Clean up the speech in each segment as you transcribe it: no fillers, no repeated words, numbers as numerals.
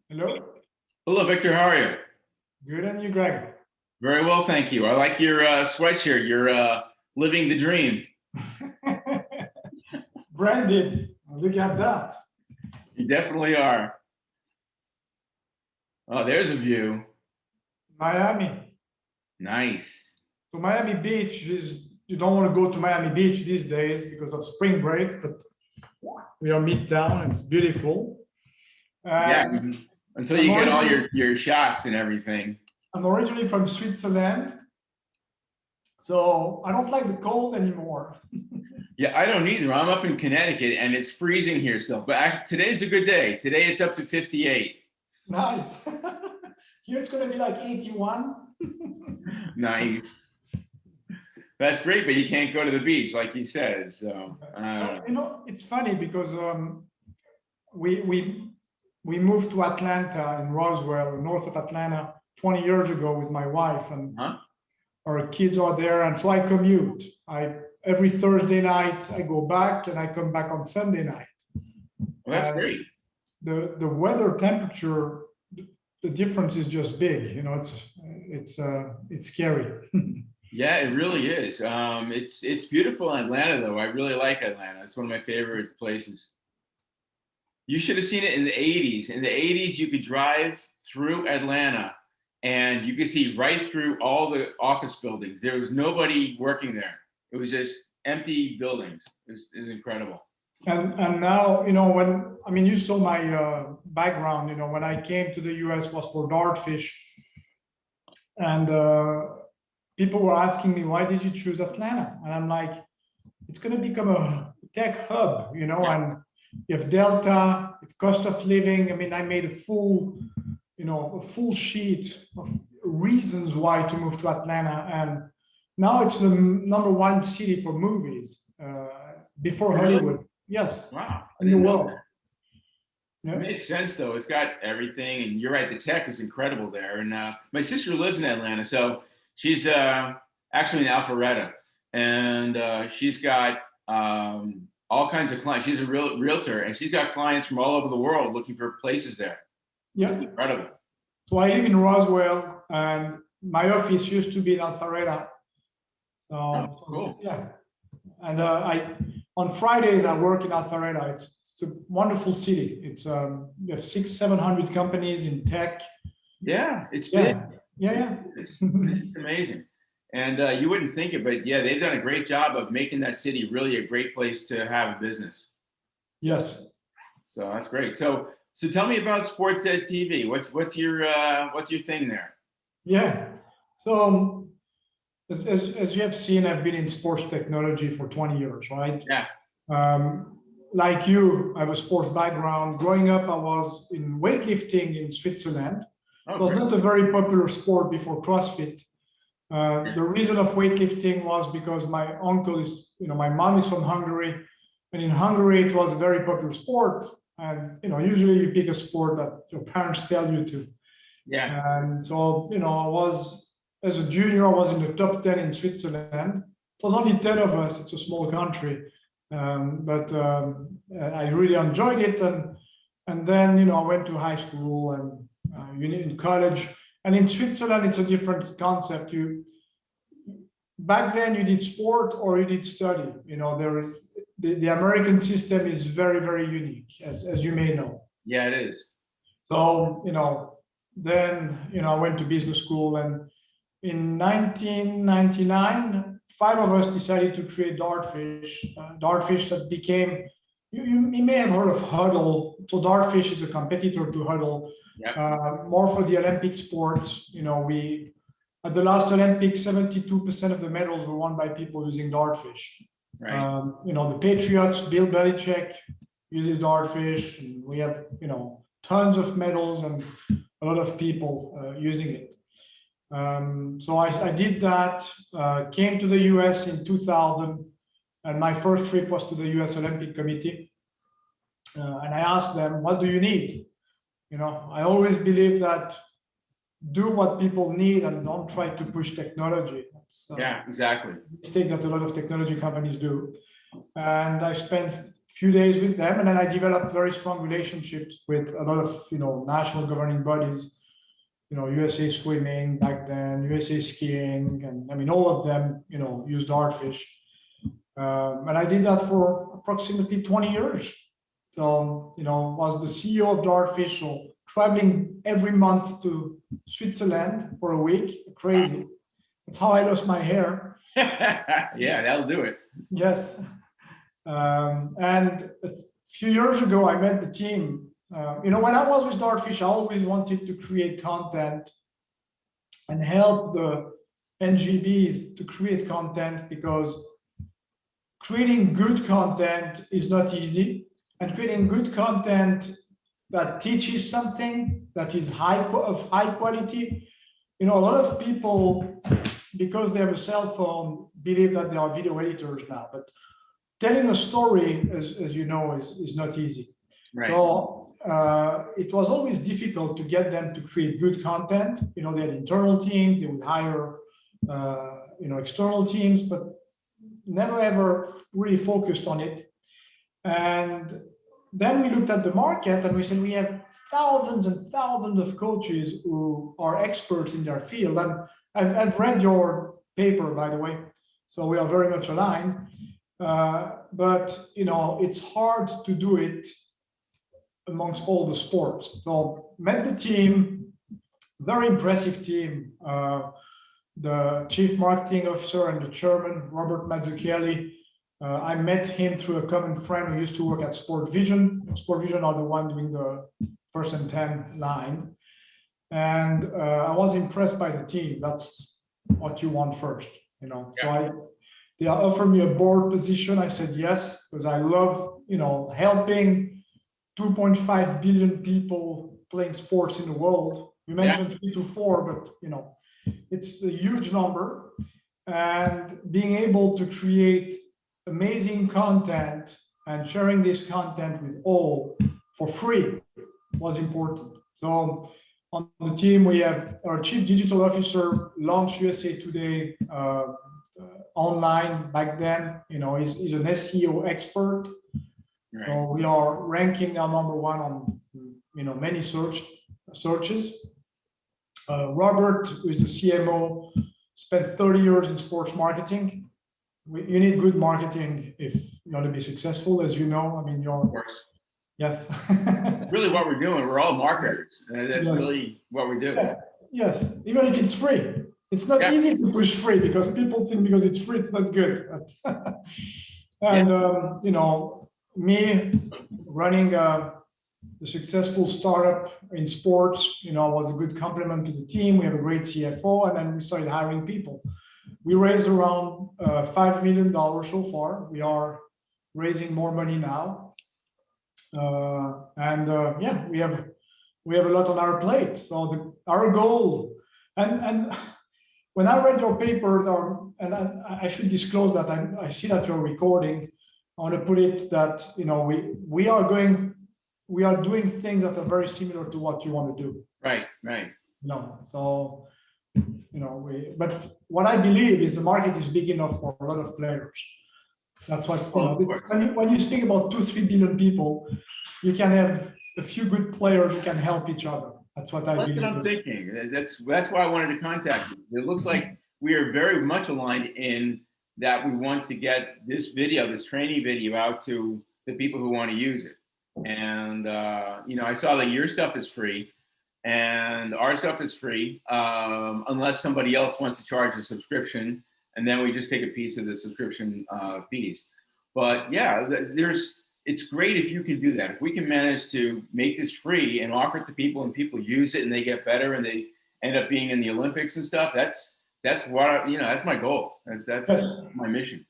Hello. Hello, Victor. How are you? Good, and you, Greg? Very well, thank you. I like your sweatshirt. You're living the dream. Branded. Look at that. You definitely are. Oh, there's a view. Miami. Nice. So Miami Beach is, you don't want to go to Miami Beach these days because of spring break, but we are midtown and it's beautiful. Yeah, And until I'm you get all originally, your shots and everything. I'm originally from Switzerland, so I don't like the cold anymore. Yeah, I don't either. I'm up in Connecticut and it's freezing here still. But today's a good day. Today it's up to 58. Nice. Here it's going to be like 81. Nice. That's great, but you can't go to the beach like you said. So, It's funny because we we we moved to Atlanta in Roswell, north of Atlanta, 20 years ago with my wife, and huh? our kids are there, and so I commute. I Every Thursday night I go back, and I come back on Sunday night. Well, that's And great. the weather temperature, the difference is just big. It's scary. Yeah, it really is. It's beautiful in Atlanta, though. I really like Atlanta. It's one of my favorite places. You should have seen it in the 80s. In the 80s, you could drive through Atlanta and you could see right through all the office buildings. There was nobody working there. It was just empty buildings. It was incredible. And now, you saw my background. When I came to the US was for Dartfish, and people were asking me, why did you choose Atlanta? And I'm like, it's going to become a tech hub, Yeah. and you have Delta, you have cost of living. I mean, I made a full sheet of reasons why to move to Atlanta. And now it's the number one city for movies, before Really? Hollywood. Yes, Wow. I in the didn't know world. that. Yeah. It makes sense, though. It's got everything. And you're right. The tech is incredible there. And my sister lives in Atlanta. So she's actually in Alpharetta. And she's got all kinds of clients. She's a realtor. And she's got clients from all over the world looking for places there. It's Yeah. incredible. So I live in Roswell, and my office used to be in Alpharetta. So Cool. yeah, and on Fridays I work in Alpharetta. It's a wonderful city. It's you have 600-700 companies in tech. Yeah, it's big. Yeah. It's amazing. And you wouldn't think it, but yeah, they've done a great job of making that city really a great place to have a business. Yes. So that's great. So tell me about Sports Ed TV. What's your thing there? Yeah. So as you have seen, I've been in sports technology for 20 years, right? Yeah. Like you, I have a sports background. Growing up, I was in weightlifting in Switzerland. It was not a very popular sport before CrossFit. The reason of weightlifting was because my uncle is, my mom is from Hungary, and in Hungary it was a very popular sport. And usually you pick a sport that your parents tell you to. Yeah. And so, as a junior, I was in the top 10 in Switzerland. It was only 10 of us. It's a small country, but I really enjoyed it. And then I went to high school and in college. And in Switzerland, it's a different concept. Back then you did sport or you did study. There is the American system is very, very unique, as you may know. Yeah, it is. So then I went to business school, and in 1999, five of us decided to create Dartfish. Dartfish that became, you may have heard of Huddle. So Dartfish is a competitor to Huddle. Yep. More for the Olympic sports. We at the last Olympics, 72% of the medals were won by people using Dartfish. Right. The Patriots, Bill Belichick uses Dartfish, and we have tons of medals and a lot of people using it. So I did that, came to the US in 2000, and my first trip was to the US Olympic Committee. And I asked them, what do you need? I always believe that do what people need and don't try to push technology. That's, yeah, exactly. mistake that a lot of technology companies do. And I spent few days with them, and then I developed very strong relationships with a lot of national governing bodies. USA Swimming back then, USA Skiing, and I mean all of them use Dartfish. And I did that for approximately 20 years. So, was the CEO of Dartfish, so traveling every month to Switzerland for a week. Crazy. That's how I lost my hair. Yeah, that'll do it. Yes. And a few years ago, I met the team. When I was with Dartfish, I always wanted to create content and help the NGBs to create content, because creating good content is not easy, and creating good content that teaches something that is of high quality. A lot of people, because they have a cell phone, believe that they are video editors now, but telling a story, as you know, is not easy. Right. So it was always difficult to get them to create good content. They had internal teams, they would hire external teams, but never ever really focused on it. And then we looked at the market and we said, we have thousands and thousands of coaches who are experts in their field. And I've read your paper, by the way, so we are very much aligned. But it's hard to do it amongst all the sports. So met the team, very impressive team. The chief marketing officer and the chairman, Robert Mazzucchelli. I met him through a common friend who used to work at Sport Vision. Sport Vision are the one doing the 1st and 10 line. And I was impressed by the team. That's what you want first, Yeah. So they offered me a board position. I said yes, because I love, helping 2.5 billion people playing sports in the world. You mentioned 3 to 4, but it's a huge number. And being able to create amazing content and sharing this content with all for free was important. So on the team, we have our chief digital officer launched USA Today online back then. He's an SEO expert. Right. So we are ranking now #1 on many searches. Robert, who is the CMO, spent 30 years in sports marketing. You need good marketing if you want to be successful, as you know. I mean, Of course. Yes. That's really what we're doing. We're all marketers. That's Yes. really what we do. Yeah. Yes, even if it's free. It's not easy to push free, because people think because it's free, it's not good. And, me running a successful startup in sports, was a good complement to the team. We have a great CFO, and then we started hiring people. We raised around $5 million so far. We are raising more money now. We have a lot on our plate. So our goal, and when I read your paper, and I should disclose that I see that you're recording. I want to put it that we are doing things that are very similar to what you want to do. Right. So but what I believe is the market is big enough for a lot of players. That's what when you speak about 2-3 billion people, you can have a few good players who can help each other. That's what I believe. That's what I'm thinking. That's why I wanted to contact you. It looks like we are very much aligned in that we want to get this training video out to the people who want to use it. And I saw that your stuff is free and our stuff is free, unless somebody else wants to charge a subscription, and then we just take a piece of the subscription fees. But yeah, it's great if you can do that. If we can manage to make this free and offer it to people, and people use it and they get better and they end up being in the Olympics and stuff, that's what that's my goal. That's my mission.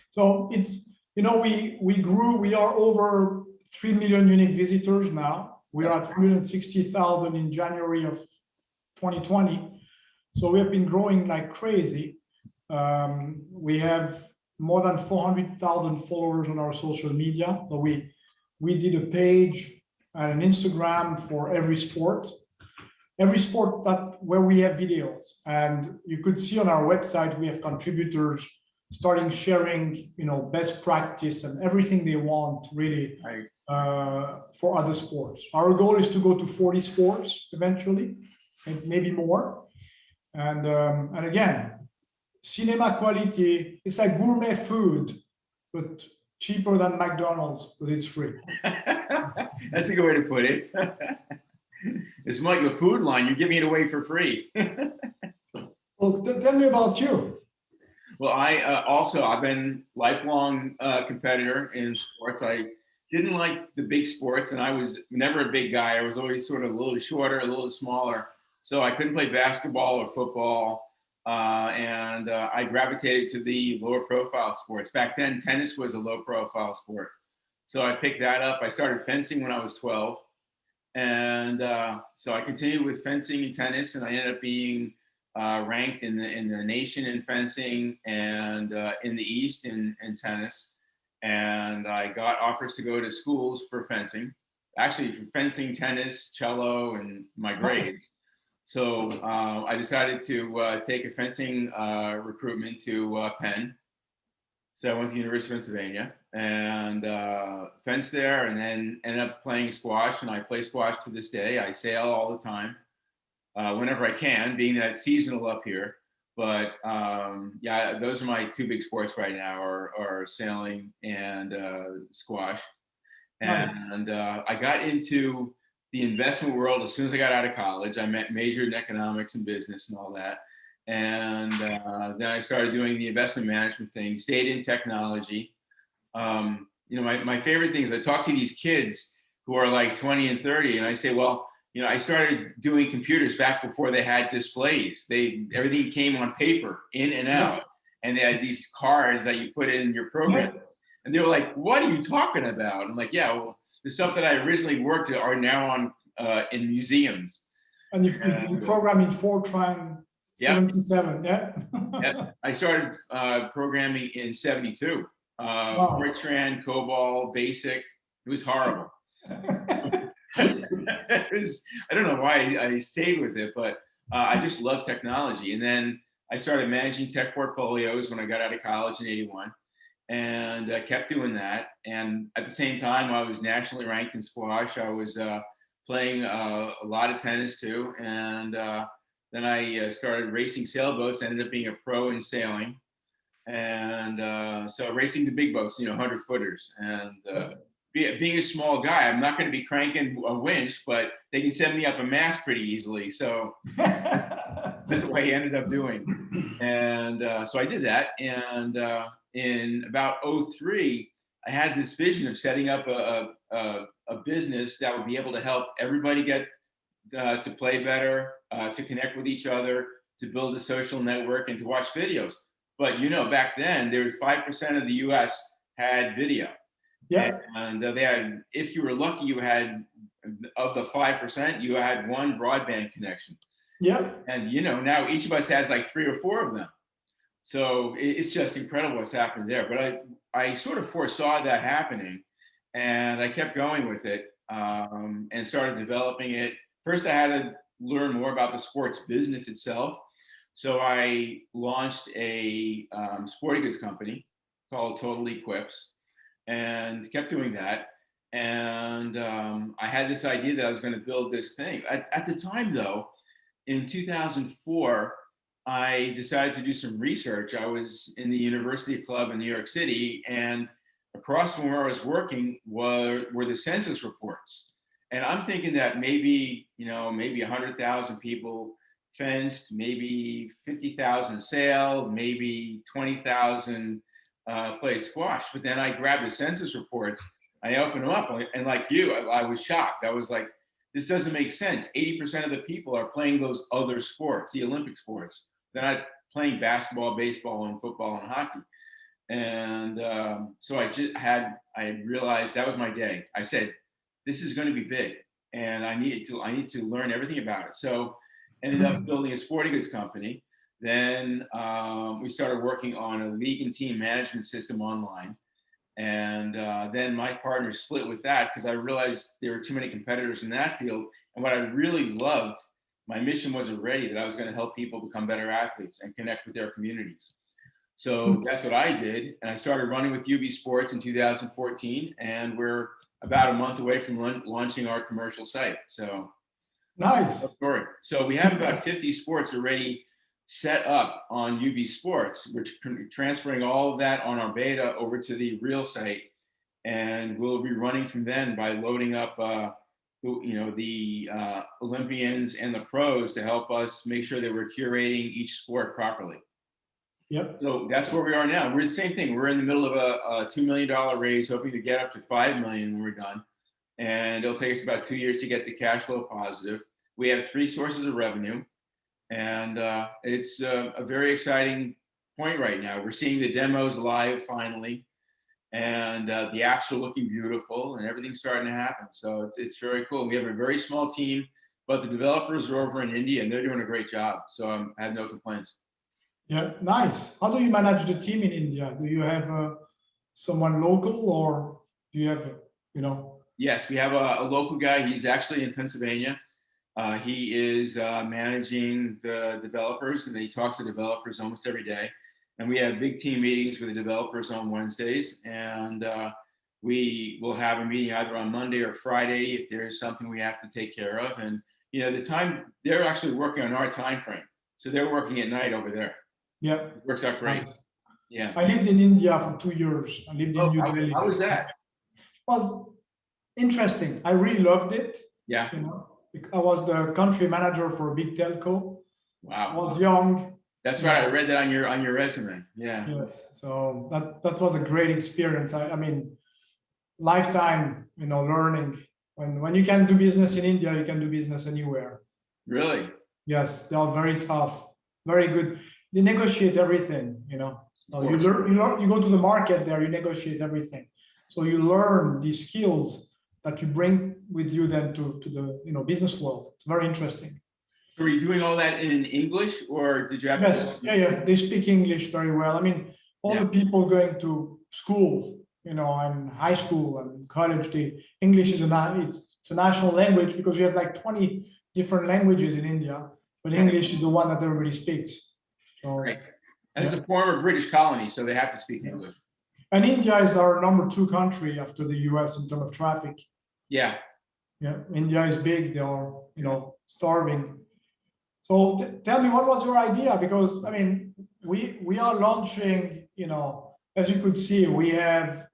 So it's we grew. We are over 3 million unique visitors now. We are at 160,000 in January of 2020. So we have been growing like crazy. We have more than 400,000 followers on our social media. So we did a page and an Instagram for every sport where we have videos. And you could see on our website, we have contributors starting sharing, best practice and everything they want really Right. For other sports. Our goal is to go to 40 sports eventually, and maybe more. And again, cinema quality, it's like gourmet food, but cheaper than McDonald's, but it's free. That's a good way to put it. It's like the food line, you're giving it away for free. Well, tell me about you. Well, I've been lifelong competitor in sports. I didn't like the big sports, and I was never a big guy. I was always sort of a little shorter, a little smaller, so I couldn't play basketball or football. And I gravitated to the lower profile sports. Back then, tennis was a low profile sport, so I picked that up. I started fencing when I was 12, and so I continued with fencing and tennis, and I ended up being ranked in the nation in fencing and in the East in tennis. And I got offers to go to schools for fencing, actually for fencing, tennis, cello, and my grades. So I decided to take a fencing recruitment to Penn. So I went to the University of Pennsylvania and fenced there, and then ended up playing squash. And I play squash to this day. I sail all the time. Whenever I can, being that it's seasonal up here. But yeah, those are my two big sports right now are sailing and squash. And nice. I got into the investment world as soon as I got out of college. I majored in economics and business and all that. And then I started doing the investment management thing, stayed in technology. My favorite thing is I talk to these kids who are like 20 and 30, and I say, well, I started doing computers back before they had displays. Everything came on paper, in and out, and they had these cards that you put in your program. And they were like, "What are you talking about?" I'm like, "Yeah, well, the stuff that I originally worked at are now on in museums." And you program in Fortran 77, yeah? Yep. I started programming in 72. Wow. Fortran, COBOL, BASIC. It was horrible. I don't know why I stayed with it, but I just love technology. And then I started managing tech portfolios when I got out of college in 81, and kept doing that. And at the same time, I was nationally ranked in squash. I was playing a lot of tennis too. And then I started racing sailboats, ended up being a pro in sailing. And so racing the big boats, 100 footers. And being a small guy, I'm not going to be cranking a winch, but they can send me up a mast pretty easily. So that's what I ended up doing. And so I did that. And in about 03, I had this vision of setting up a business that would be able to help everybody get to play better, to connect with each other, to build a social network, and to watch videos. But back then, there was 5% of the U.S. had video. Yeah. And they had, if you were lucky, you had, of the 5%, you had one broadband connection. Yeah. And now each of us has like 3 or 4 of them. So it's just incredible what's happened there. But I sort of foresaw that happening, and I kept going with it, and started developing it. First, I had to learn more about the sports business itself. So I launched a sporting goods company called Total Equips, and kept doing that. And I had this idea that I was going to build this thing. At the time, though, in 2004, I decided to do some research. I was in the University Club in New York City, and across from where I was working were the census reports. And I'm thinking that maybe 100,000 people fenced, maybe 50,000 sailed, maybe 20,000 played squash. But then I grabbed the census reports, I opened them up, and like you, I was shocked. I was like, this doesn't make sense. 80% of the people are playing those other sports, the Olympic sports. They're not playing basketball, baseball, and football and hockey. And so I realized that was my day. I said, this is going to be big, and I need to learn everything about it. So ended up building a sporting goods company. Then we started working on a league and team management system online. And then my partner split with that because I realized there were too many competitors in that field. And what I really loved, my mission wasn't ready, that I was going to help people become better athletes and connect with their communities. So that's what I did. And I started running with UB Sports in 2014. And we're about a month away from launching our commercial site. So Nice. story. So we have about 50 sports already set up on UB Sports. We're transferring all of that on our beta over to the real site. And we'll be running from then by loading up the Olympians and the pros to help us make sure that we're curating each sport properly. Yep. So that's where we are now. We're the same thing. We're in the middle of a $2 million raise, hoping to get up to $5 million when we're done. And it'll take us about 2 years to get to cash flow positive. We have 3 sources of revenue, and it's a very exciting point right now. We're seeing the demos live finally, and the apps are looking beautiful, and everything's starting to happen. So it's very cool. We have a very small team, but the developers are over in India, and they're doing a great job. So I have no complaints. Yeah, nice. How do you manage the team in India? Do you have someone local, or do you have, Yes, we have a local guy. He's actually in Pennsylvania. He is managing the developers, and he talks to developers almost every day. And we have big team meetings with the developers on Wednesdays. And we will have a meeting either on Monday or Friday if there's something we have to take care of. And, the time, they're actually working on our time frame. So they're working at night over there. Yeah. It works out great. Nice. Yeah. I lived in India for 2 years. I lived in New Delhi. How was that? It was interesting. I really loved it. Yeah. I was the country manager for a big telco. Wow. I was young. That's right. I read that on your resume. Yeah. Yes. So that was a great experience. I mean, lifetime, learning. When you can do business in India, you can do business anywhere. Really? Yes, they are very tough, very good. They negotiate everything. So you go to the market there, you negotiate everything. So you learn these skills that you bring with you then to the business world. It's very interesting. So were you doing all that in English, or did you have? Yes, yeah. They speak English very well. I mean, all the people going to school, and high school and college, English is it's a national language because you have like 20 different languages in India, but English is the one that everybody speaks. So, right. And it's a former British colony, so they have to speak English. And India is our number 2 country after the US in terms of traffic. Yeah. Yeah, India is big. They are, starving. So tell me, what was your idea? Because I mean, we are launching, as you could see, we have,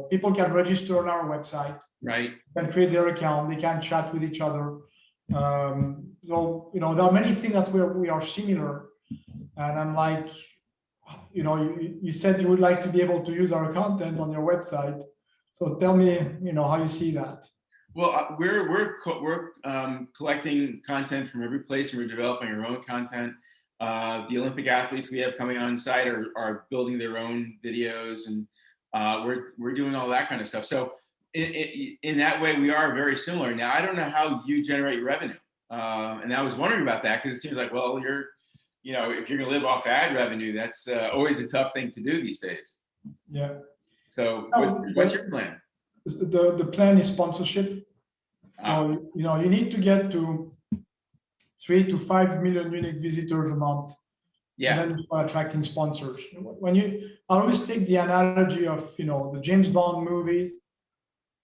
people can register on our website. Right. Can create their account. They can chat with each other. So, there are many things that we are similar. And I'm like, you said you would like to be able to use our content on your website. So tell me, how you see that. Well, we're collecting content from every place, and we're developing our own content. The Olympic athletes we have coming on site are building their own videos, and we're doing all that kind of stuff. So in that way, we are very similar. Now, I don't know how you generate revenue, and I was wondering about that because it seems like, well, if you're going to live off ad revenue, that's always a tough thing to do these days. Yeah. So what's your plan? The plan is sponsorship. You need to get to 3 to 5 million unique visitors a month. Yeah. And then you start attracting sponsors. I always take the analogy of the James Bond movies,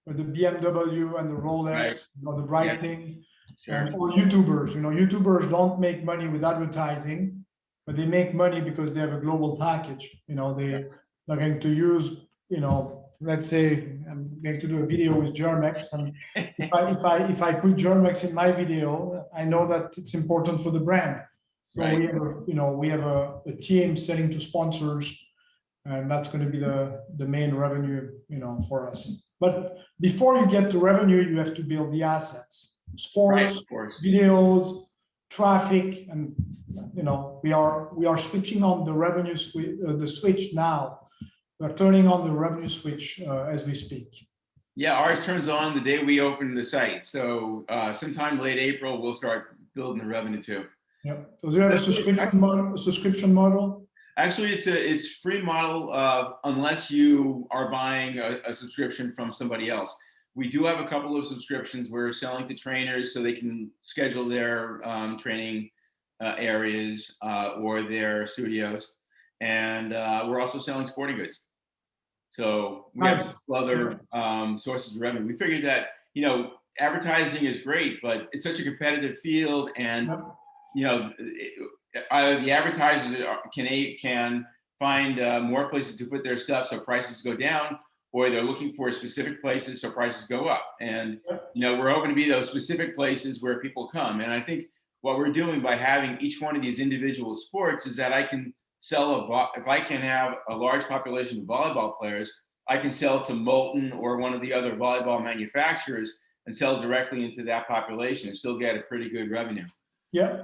with the BMW and the Rolex, right. The bright thing. Sure. Or YouTubers. YouTubers don't make money with advertising, but they make money because they have a global package. They're going to use, let's say I'm going to do a video with Germex, and if I put Germex in my video, I know that it's important for the brand. So right. we have a team selling to sponsors, and that's going to be the main revenue, for us. But before you get to revenue, you have to build the assets. Sports, right, videos, traffic, and we are switching on the revenue the switch now. We're turning on the revenue switch as we speak. Yeah, ours turns on the day we open the site. So sometime late April, we'll start building the revenue too. Yep. So do you have a subscription model? Actually, it's free model unless you are buying a subscription from somebody else. We do have a couple of subscriptions we're selling to trainers so they can schedule their training areas or their studios. and we're also selling sporting goods. So we Nice. have other sources of revenue. We figured that, you know, advertising is great, but it's such a competitive field, and Yep. you know, either the advertisers can find more places to put their stuff so prices go down, or they're looking for specific places so prices go up. And you know, we're hoping to be those specific places where people come. And I think what we're doing by having each one of these individual sports is that I can sell if I can have a large population of volleyball players, I can sell to Molten or one of the other volleyball manufacturers and sell directly into that population and still get a pretty good revenue. Yeah.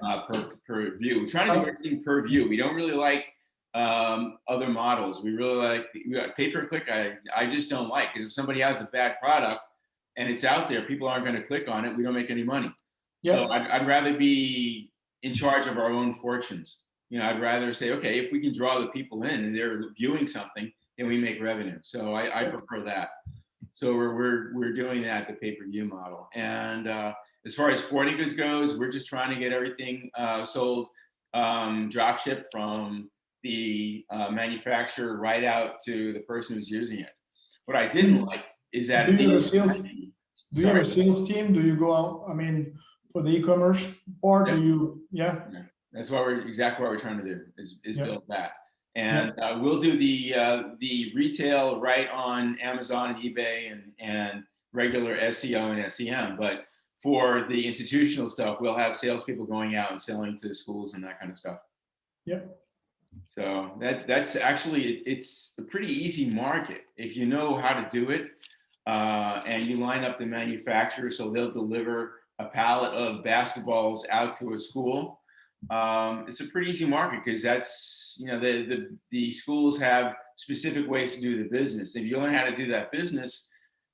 Per view. We're trying to do everything per view. We don't really like other models. We really like pay-per-click. I just don't like, because if somebody has a bad product and it's out there, people aren't going to click on it. We don't make any money. Yeah. So I'd rather be in charge of our own fortunes. You know, I'd rather say, okay, if we can draw the people in and they're viewing something, then we make revenue. So I prefer that. So we're doing that, the pay-per-view model. And as far as sporting goods goes, we're just trying to get everything sold, drop ship from the manufacturer right out to the person who's using it. What I didn't like is that do you have a sales team? Do you go out? I mean, for the e-commerce part, do you? Yeah. That's exactly what we're trying to do is build that. And Yeah. We'll do the retail right on Amazon and eBay and regular SEO and SEM. But for the institutional stuff, we'll have salespeople going out and selling to schools and that kind of stuff. Yep. So that's actually, it's a pretty easy market if you know how to do it, and you line up the manufacturer so they'll deliver a pallet of basketballs out to a school. It's a pretty easy market because that's, you know, the schools have specific ways to do the business. If you learn how to do that business,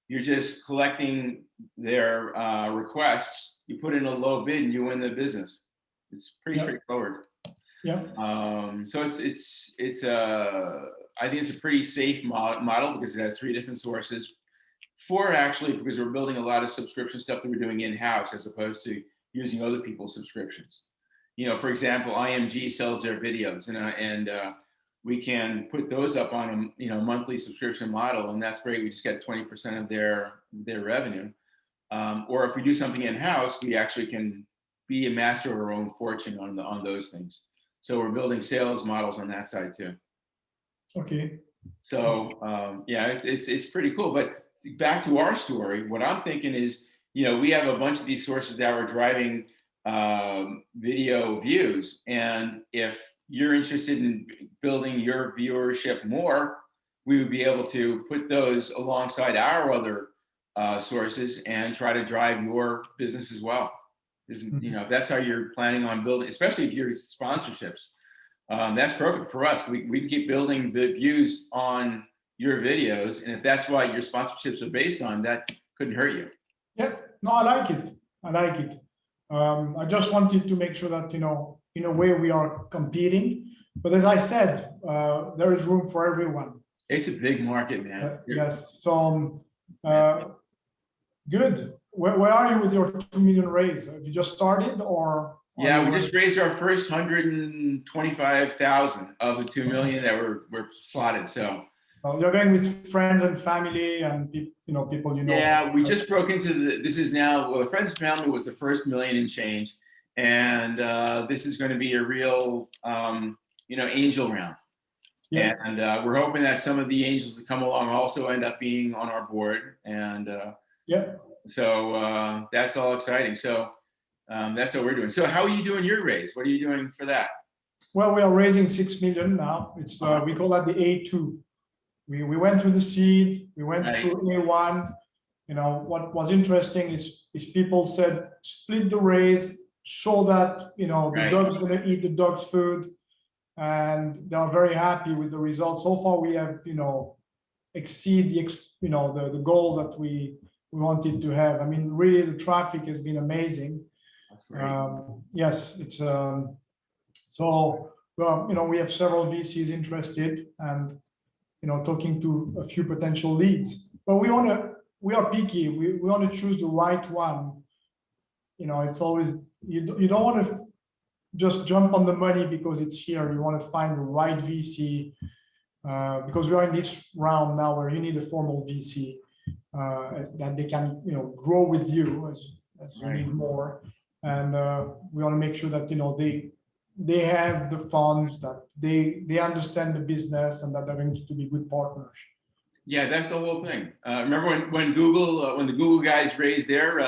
you're just collecting their requests. You put in a low bid and you win the business. It's pretty straightforward. Yeah. So I think it's a pretty safe model because it has 3 different sources. 4 actually, because we're building a lot of subscription stuff that we're doing in-house as opposed to using other people's subscriptions. You know, for example, IMG sells their videos, and we can put those up on a monthly subscription model, and that's great. We just get 20% of their revenue. Or if we do something in-house, we actually can be a master of our own fortune on those things. So we're building sales models on that side too. Okay. So it's pretty cool. But back to our story, what I'm thinking is, you know, we have a bunch of these sources that are driving video views, and if you're interested in building your viewership more, we would be able to put those alongside our other sources and try to drive your business as well. You know, if that's how you're planning on building, especially if you're sponsorships, that's perfect for us. We can keep building the views on your videos, and if that's what your sponsorships are based on, that couldn't hurt you. Yeah. No, I like it. I like it. I just wanted to make sure that, you know, in a way we are competing. But as I said, there is room for everyone. It's a big market, man. Yes. So good. Where are you with your 2 million raise? Have you just started, or? Yeah, we just raised our first 125,000 of the 2 million that were slotted. So you're going with friends and family and people you know. Yeah, we just broke into this is now, well, the friends and family was the first $1 million and change, and this is going to be a real angel round. Yeah. And we're hoping that some of the angels that come along also end up being on our board, and so that's all exciting. So that's what we're doing. So how are you doing your raise? What are you doing for that? Well, we are raising 6 million now. It's we call that the A2. We went through the seed, we went through A1. You know, what was interesting is people said, split the raise, show that, the dog's going to eat the dog's food, and they are very happy with the results. So far, we have, exceed the goals that we wanted to have. I mean, really, the traffic has been amazing. That's great. Yes, it's so, well, we have several VCs interested, and talking to a few potential leads, but we are picky. We want to choose the right one. It's always, you don't want to just jump on the money because it's here. You want to find the right VC, because we are in this round now where you need a formal VC that they can, grow with you as you need more. And we want to make sure that, they have the funds, that they understand the business, and that they're going to be good partners. Yeah, that's the whole thing. Remember when Google, when the Google guys raised their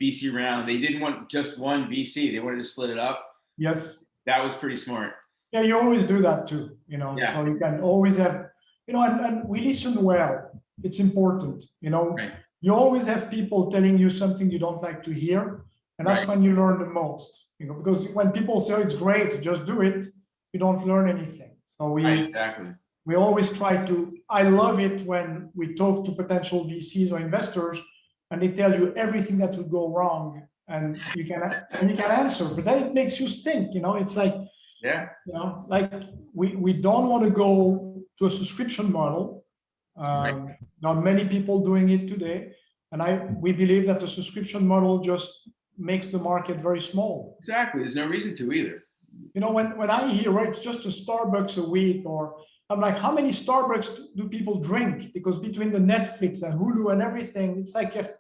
VC round, they didn't want just one VC. They wanted to split it up. Yes. That was pretty smart. Yeah, you always do that too, Yeah. So you can always have, and we listen well. It's important, Right. You always have people telling you something you don't like to hear. And that's when you learn the most, because when people say, oh, it's great, just do it, you don't learn anything. So Exactly. We always try to, I love it when we talk to potential VCs or investors and they tell you everything that would go wrong, and you can answer, but then it makes you think, it's like, like we don't want to go to a subscription model. There are many people doing it today, and we believe that the subscription model just makes the market very small. Exactly. There's no reason to either. When I hear it's just a Starbucks a week, or I'm like, how many Starbucks do people drink? Because between the Netflix and Hulu and everything, it's like if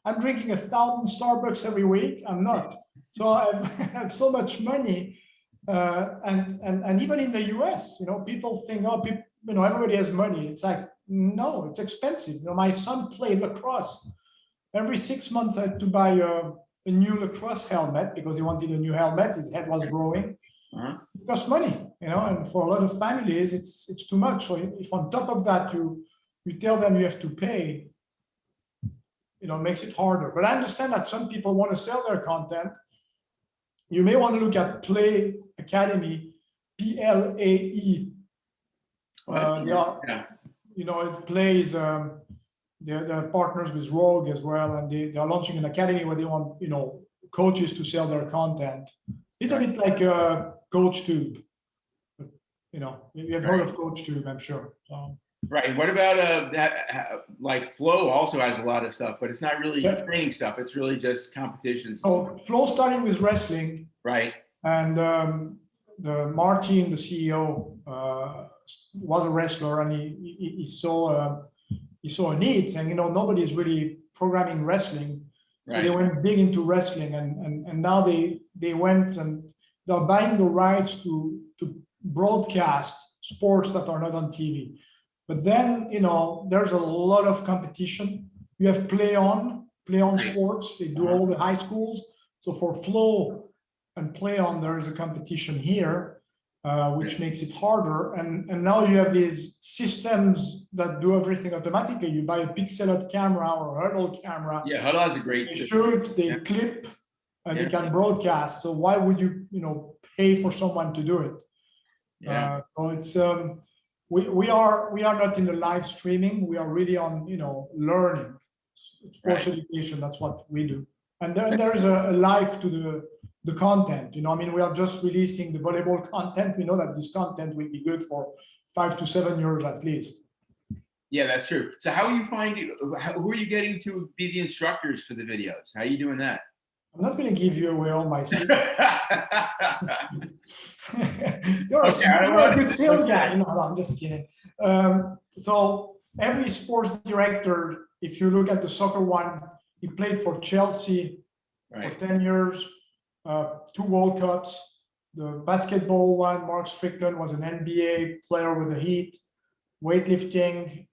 I'm drinking 1,000 Starbucks every week, I'm not. So I have so much money. And even in the US, people think, oh, everybody has money. It's like, no, it's expensive. My son played lacrosse. Every 6 months I had to buy a new lacrosse helmet because he wanted a new helmet. His head was growing. It costs money, and for a lot of families, it's too much. So if on top of that you tell them you have to pay, it makes it harder. But I understand that some people want to sell their content. You may want to look at Play Academy, PLAE. It plays. They're partners with Rogue as well, and they are launching an academy where they want coaches to sell their content. Little bit like CoachTube. You have heard of CoachTube, I'm sure. Right. What about that? Like Flow also has a lot of stuff, but it's not really training stuff. It's really just competitions. So Flow started with wrestling. Right. And the Martin, the CEO, was a wrestler, and he saw a need, saying, nobody's really programming wrestling. So they went big into wrestling, and now they went and they're buying the rights to broadcast sports that are not on TV. But then, there's a lot of competition. You have Play On Sports. They do all the high schools. So for Flow and Play On, there is a competition here, which makes it harder. And now you have these systems that do everything automatically. You buy a Pixelot camera or a Hudl camera. Yeah, Hudl has a great system. Shoot, they clip, and you can broadcast. So why would you, pay for someone to do it? So it's we are not in the live streaming. We are really on learning, sports education. That's what we do. And there is a life to the content. We are just releasing the volleyball content. We know that this content will be good for 5 to 7 years at least. Yeah, that's true. So how are you finding? Who are you getting to be the instructors for the videos? How are you doing that? I'm not going to give you away all my secrets. You're a good sales guy. I'm just kidding. So every sports director, if you look at the soccer one, he played for Chelsea for 10 years, 2 World Cups. The basketball one, Mark Strickland, was an NBA player with the Heat. Weightlifting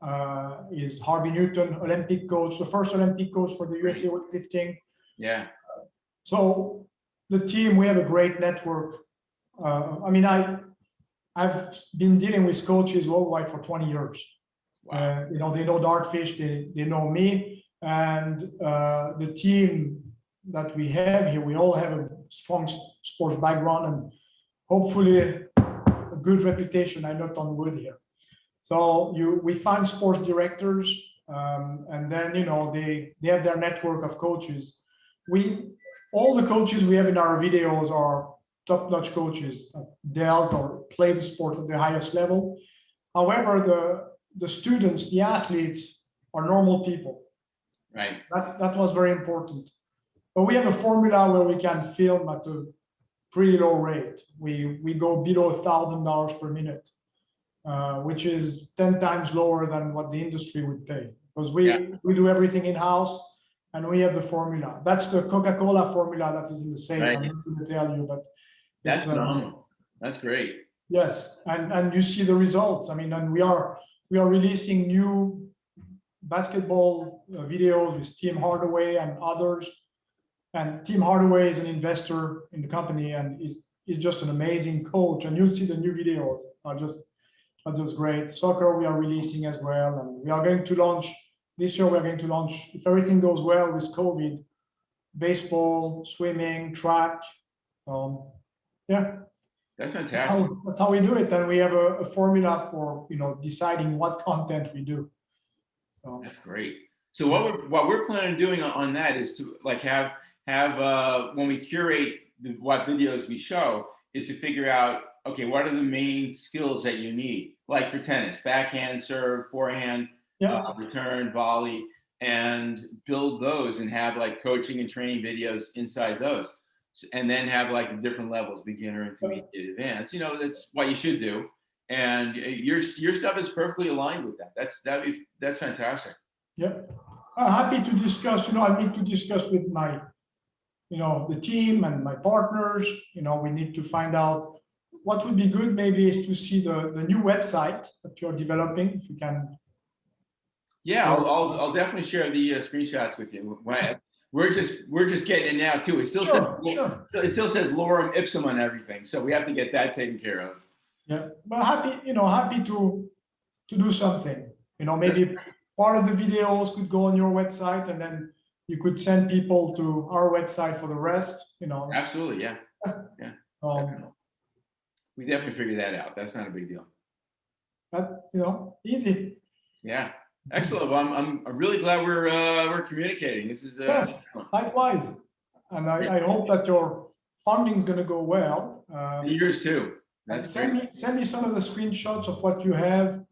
is Harvey Newton, Olympic coach, the first Olympic coach for the USA weightlifting. Yeah. So the team, we have a great network. I've been dealing with coaches worldwide for 20 years. Wow. They know Dartfish, they know me, and the team that we have here, we all have a strong sports background and hopefully a good reputation. I knocked on wood here. So we find sports directors, and then they have their network of coaches. All the coaches we have in our videos are top-notch coaches that dealt or played the sport at the highest level. However, the students, the athletes, are normal people. Right. That was very important. But we have a formula where we can film at a pretty low rate. We go below $1,000 per minute, which is 10 times lower than what the industry would pay, because we do everything in-house and we have the formula. That's the Coca-Cola formula that is in the safe. Right. I'm not going to tell you, but that's phenomenal. That's great. Yes, and you see the results. I mean, and we are releasing new basketball videos with Tim Hardaway and others. And Tim Hardaway is an investor in the company, and is just an amazing coach. And you'll see the new videos are just great. Soccer we are releasing as well, and we are going to launch this year. We are going to launch, if everything goes well with COVID, baseball, swimming, track. Yeah. That's fantastic. That's how we do it, and we have a formula for deciding what content we do. So that's great. So what we're planning on doing on that is to like have when we curate what videos we show, is to figure out, okay, what are the main skills that you need, like for tennis, backhand, serve, forehand, return, volley, and build those and have like coaching and training videos inside those. And then have like the different levels, beginner, intermediate, advanced. That's what you should do. And your stuff is perfectly aligned with that. That's fantastic. Yep. Happy to discuss. I need to discuss with my, the team and my partners. We need to find out what would be good. Maybe is to see the new website that you're developing. If you can. Yeah, I'll definitely share the screenshots with you. We're just getting it now too. It still it still says lorem ipsum on everything, so we have to get that taken care of. Yeah, but happy to do something. Maybe part of the videos could go on your website, and then you could send people to our website for the rest. Absolutely, yeah. We definitely figure that out. That's not a big deal. But easy. Yeah. Excellent. Well, I'm really glad we're communicating. This is yes, likewise, and I hope that your funding is going to go well. Yours too. Send me some of the screenshots of what you have.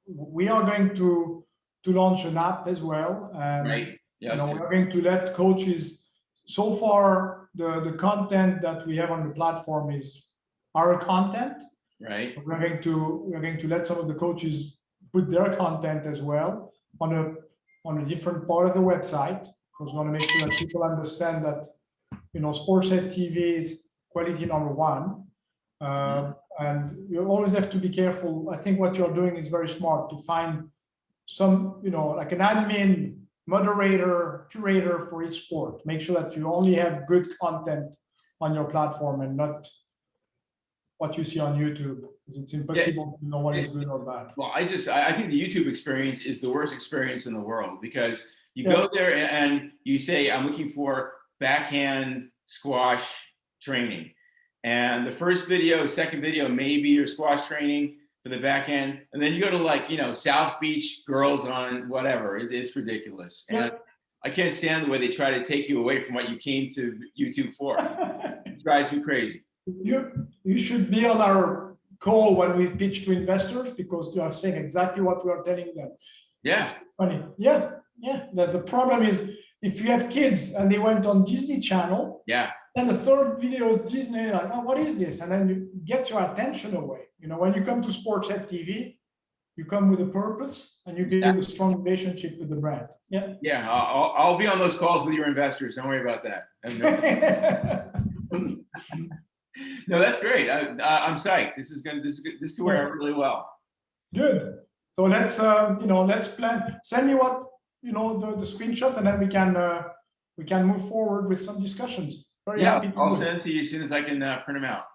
We are going to launch an app as well, and we're going to let coaches. So far, the content that we have on the platform is our content. Right. We're going to let some of the coaches put their content as well on a different part of the website, because we want to make sure that people understand that Sportshead TV is quality number one, and you always have to be careful. I think what you're doing is very smart, to find some like an admin, moderator, curator for each sport. Make sure that you only have good content on your platform and not what you see on YouTube, because it's impossible to know what is good or bad. Well, I think the YouTube experience is the worst experience in the world, because you go there and you say, I'm looking for backhand squash training. And the first video, second video, maybe your squash training for the backhand. And then you go to South Beach girls on whatever. It's ridiculous. And I can't stand the way they try to take you away from what you came to YouTube for. It drives me crazy. You should be on our call when we pitch to investors, because you are saying exactly what we are telling them. Yeah. It's funny. Yeah. The problem is, if you have kids and they went on Disney Channel, then the third video is Disney, like, oh, what is this? And then it gets your attention away. When you come to Sportshead TV, you come with a purpose, and you build a strong relationship with the brand. Yeah. Yeah. I'll be on those calls with your investors. Don't worry about that. No, that's great. I'm psyched. This could work out really well. Good. So let's plan. Send me what the screenshots, and then we can move forward with some discussions. Very happy. I'll send it to you as soon as I can print them out.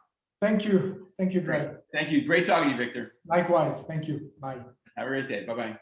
Thank you, Greg. Thank you. Great talking to you, Victor. Likewise. Thank you. Bye. Have a great day. Bye-bye.